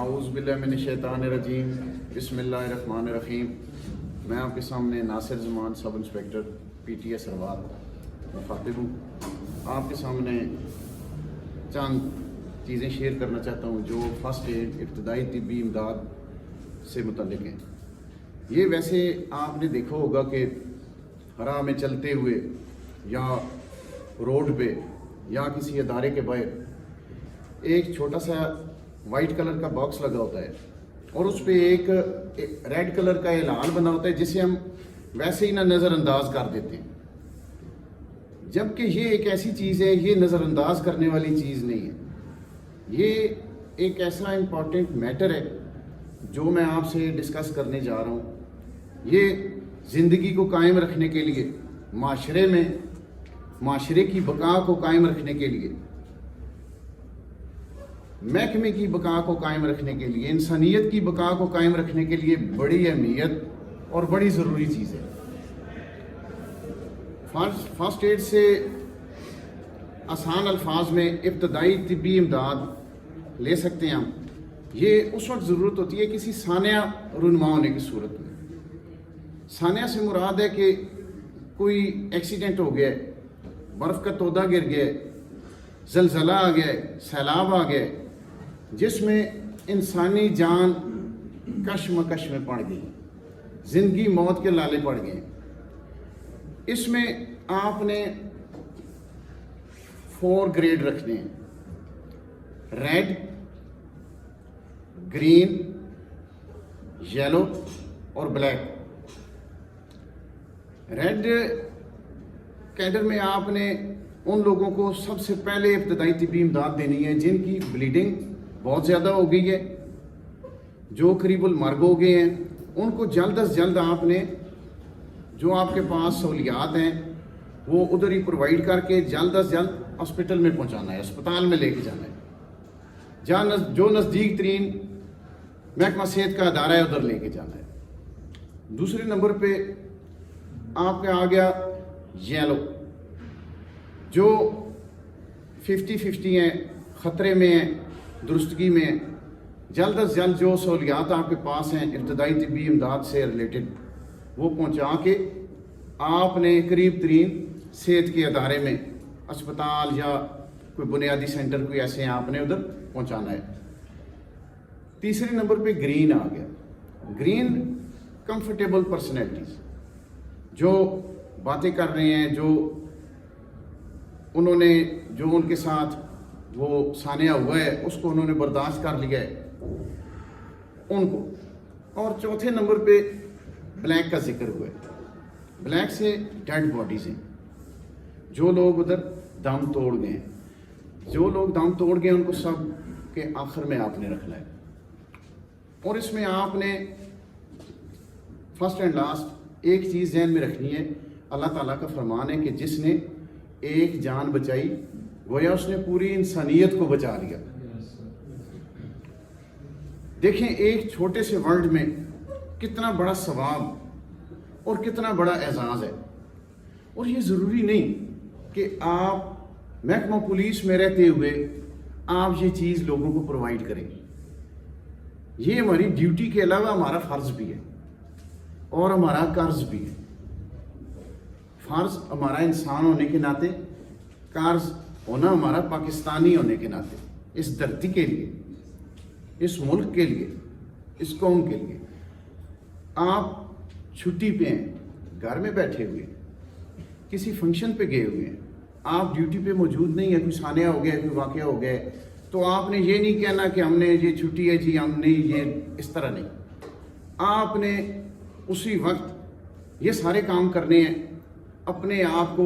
اعوذ باللہ من الشیطان الرجیم بسم اللہ الرحمن الرحیم۔ میں آپ کے سامنے Nasir Zaman sub inspector P T S سروار مخاطب ہوں۔ آپ کے سامنے چند چیزیں شیئر کرنا چاہتا ہوں جو فرسٹ ایڈ ابتدائی طبی امداد سے متعلق ہیں۔ یہ ویسے آپ نے دیکھا ہوگا کہ راہ میں چلتے ہوئے یا روڈ پہ یا کسی ادارے کے باہر ایک چھوٹا سا وائٹ کلر کا باکس لگا ہوتا ہے اور اس پہ ایک ریڈ کلر کا اعلان بنا ہوتا ہے جسے ہم ویسے ہی نظر انداز کر دیتے ہیں، جبکہ یہ ایک ایسی چیز ہے، یہ نظر انداز کرنے والی چیز نہیں ہے۔ یہ ایک ایسا امپورٹنٹ میٹر ہے جو میں آپ سے ڈسکس کرنے جا رہا ہوں۔ یہ زندگی کو قائم رکھنے کے لیے، معاشرے کی بقا کو قائم رکھنے کے لیے، محکمے کی بقا کو قائم رکھنے کے لیے، انسانیت کی بقا کو قائم رکھنے کے لیے بڑی اہمیت اور بڑی ضروری چیز ہے۔ فرسٹ ایڈ سے آسان الفاظ میں ابتدائی طبی امداد لے سکتے ہیں ہم۔ یہ اس وقت ضرورت ہوتی ہے کسی سانحہ رونما ہونے کی صورت میں۔ سانحہ سے مراد ہے کہ کوئی ایکسیڈنٹ ہو گیا، برف کا تودہ گر گیا، زلزلہ آ گیا، سیلاب آ گیا، جس میں انسانی جان کشمکش میں پڑ گئی، زندگی موت کے لالے پڑ گئے۔ اس میں آپ نے 4 گریڈ رکھنے ہیں: ریڈ، گرین، یلو اور بلیک۔ ریڈ کیڈر میں آپ نے ان لوگوں کو سب سے پہلے ابتدائی طبی امداد دینی ہے جن کی بلیڈنگ بہت زیادہ ہو گئی ہے، جو قریب المرگ ہو گئے ہیں۔ ان کو جلد از جلد آپ نے جو آپ کے پاس سہولیات ہیں وہ ادھر ہی پرووائڈ کر کے جلد از جلد ہاسپٹل میں پہنچانا ہے، اسپتال میں لے کے جانا ہے، جہاں جو نزدیک ترین محکمہ صحت کا ادارہ ہے ادھر لے کے جانا ہے۔ دوسرے نمبر پہ آپ کا آ گیا یلو، جو 50-50 ہیں، خطرے میں ہیں، درستگی میں ہیں۔ جلد از جلد جو سہولیات آپ کے پاس ہیں ابتدائی طبی امداد سے ریلیٹڈ وہ پہنچا کے آپ نے قریب ترین صحت کے ادارے میں، اسپتال یا کوئی بنیادی سینٹر کوئی ایسے ہیں، آپ نے ادھر پہنچانا ہے۔ تیسرے نمبر پہ گرین آ گیا۔ گرین کمفرٹیبل پرسنالٹیز، جو باتیں کر رہے ہیں، جو ان کے ساتھ وہ سانحہ ہوا ہے اس کو انہوں نے برداشت کر لیا ہے، ان کو۔ اور چوتھے نمبر پہ بلیک کا ذکر ہوا ہے۔ بلیک سے ڈیڈ باڈیز ہیں، جو لوگ ادھر دم توڑ گئے ہیں، جو لوگ دم توڑ گئے ان کو سب کے آخر میں آپ نے رکھنا ہے۔ اور اس میں آپ نے فرسٹ اینڈ لاسٹ ایک چیز ذہن میں رکھنی ہے، اللہ تعالیٰ کا فرمان ہے کہ جس نے ایک جان بچائی گویا اس نے پوری انسانیت کو بچا لیا۔ دیکھیں ایک چھوٹے سے ورلڈ میں کتنا بڑا ثواب اور کتنا بڑا اعزاز ہے۔ اور یہ ضروری نہیں کہ آپ محکمہ پولیس میں رہتے ہوئے آپ یہ چیز لوگوں کو پرووائڈ کریں۔ یہ ہماری ڈیوٹی کے علاوہ ہمارا فرض بھی ہے اور ہمارا قرض بھی ہے۔ فرض ہمارا انسان ہونے کے ناطے، قرض ہونا ہمارا پاکستانی ہونے کے ناطے، اس دھرتی کے لیے، اس ملک کے لیے، اس قوم کے لیے۔ آپ چھٹی پہ ہیں، گھر میں بیٹھے ہوئے ہیں، کسی فنکشن پہ گئے ہوئے ہیں، آپ ڈیوٹی پہ موجود نہیں ہیں، کوئی سانحہ ہو گیا، کوئی واقعہ ہو گیا، تو آپ نے یہ نہیں کہنا کہ ہم نے یہ چھٹی ہے جی، ہم نے یہ اس طرح نہیں۔ آپ نے اسی وقت یہ سارے کام کرنے ہیں، اپنے آپ کو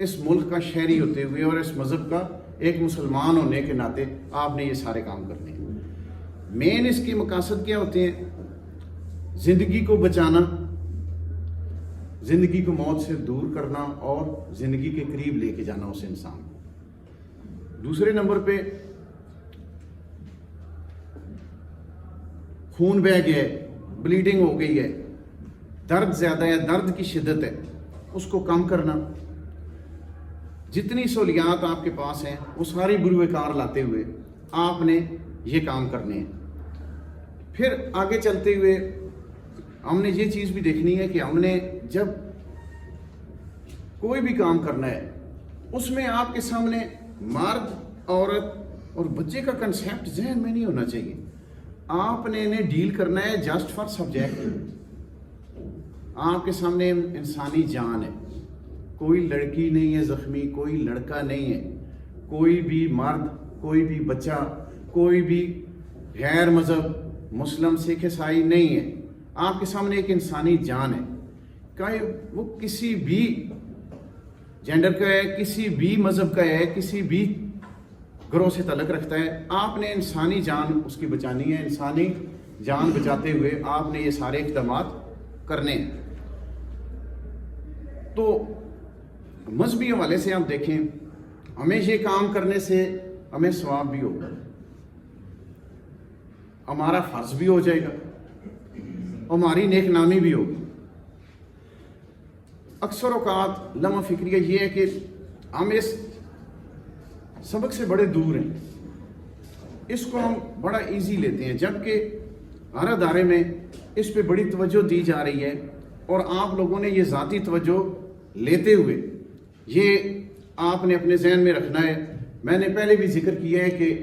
اس ملک کا شہری ہوتے ہوئے اور اس مذہب کا ایک مسلمان ہونے کے ناطے آپ نے یہ سارے کام کرنے ہیں۔ مین اس کے مقاصد کیا ہوتے ہیں؟ زندگی کو بچانا، زندگی کو موت سے دور کرنا اور زندگی کے قریب لے کے جانا اس انسان کو۔ دوسرے نمبر پہ خون بہہ گیا ہے، بلیڈنگ ہو گئی ہے، درد زیادہ ہے، درد کی شدت ہے، اس کو کم کرنا۔ جتنی سہولیات آپ کے پاس ہیں وہ ساری بروئے کار لاتے ہوئے آپ نے یہ کام کرنے ہیں۔ پھر آگے چلتے ہوئے ہم نے یہ چیز بھی دیکھنی ہے کہ ہم نے جب کوئی بھی کام کرنا ہے اس میں آپ کے سامنے مرد عورت اور بچے کا کنسیپٹ ذہن میں نہیں ہونا چاہیے. آپ نے انہیں ڈیل کرنا ہے جسٹ فار سبجیکٹ. آپ کے سامنے انسانی جان ہے, کوئی لڑکی نہیں ہے زخمی, کوئی لڑکا نہیں ہے, کوئی بھی مرد, کوئی بھی بچہ, کوئی بھی غیر مذہب مسلم سکھ عیسائی نہیں ہے. آپ کے سامنے ایک انسانی جان ہے, چاہے وہ کسی بھی جینڈر کا ہے, کسی بھی مذہب کا ہے, کسی بھی گروہ سے تعلق رکھتا ہے. آپ نے انسانی جان اس کی بچانی ہے. انسانی جان بچاتے ہوئے آپ نے یہ سارے اقدامات کرنے ہیں. تو مذہبی حوالے سے آپ دیکھیں, ہمیں یہ کام کرنے سے ہمیں ثواب بھی ہوگا, ہمارا فرض بھی ہو جائے گا, ہماری نیک نامی بھی ہوگی. اکثر اوقات لمحہ فکریہ یہ ہے کہ ہم اس سبق سے بڑے دور ہیں, اس کو ہم بڑا ایزی لیتے ہیں, جبکہ ہر ادارے میں اس پہ بڑی توجہ دی جا رہی ہے. اور آپ لوگوں نے یہ ذاتی توجہ لیتے ہوئے یہ آپ نے اپنے ذہن میں رکھنا ہے. میں نے پہلے بھی ذکر کیا ہے کہ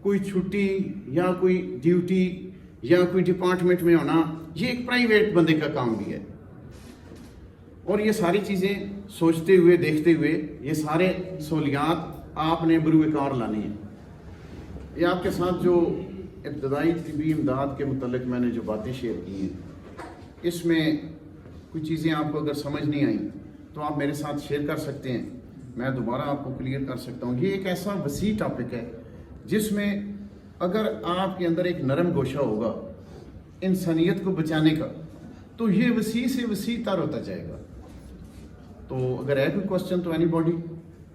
کوئی چھٹی یا کوئی ڈیوٹی یا کوئی ڈپارٹمنٹ میں ہونا یہ ایک پرائیویٹ بندے کا کام بھی ہے, اور یہ ساری چیزیں سوچتے ہوئے دیکھتے ہوئے یہ سارے سہولیات آپ نے بروئے کار لانی ہیں. یہ آپ کے ساتھ جو ابتدائی طبی امداد کے متعلق میں نے جو باتیں شیئر کی ہیں, اس میں کچھ چیزیں آپ کو اگر سمجھ نہیں آئیں تو آپ میرے ساتھ شیئر کر سکتے ہیں, میں دوبارہ آپ کو کلیئر کر سکتا ہوں. یہ ایک ایسا وسیع ٹاپک ہے جس میں اگر آپ کے اندر ایک نرم گوشہ ہوگا انسانیت کو بچانے کا تو یہ وسیع سے وسیع تر ہوتا جائے گا. تو اگر ہے کوئی کوشچن تو اینی باڈی.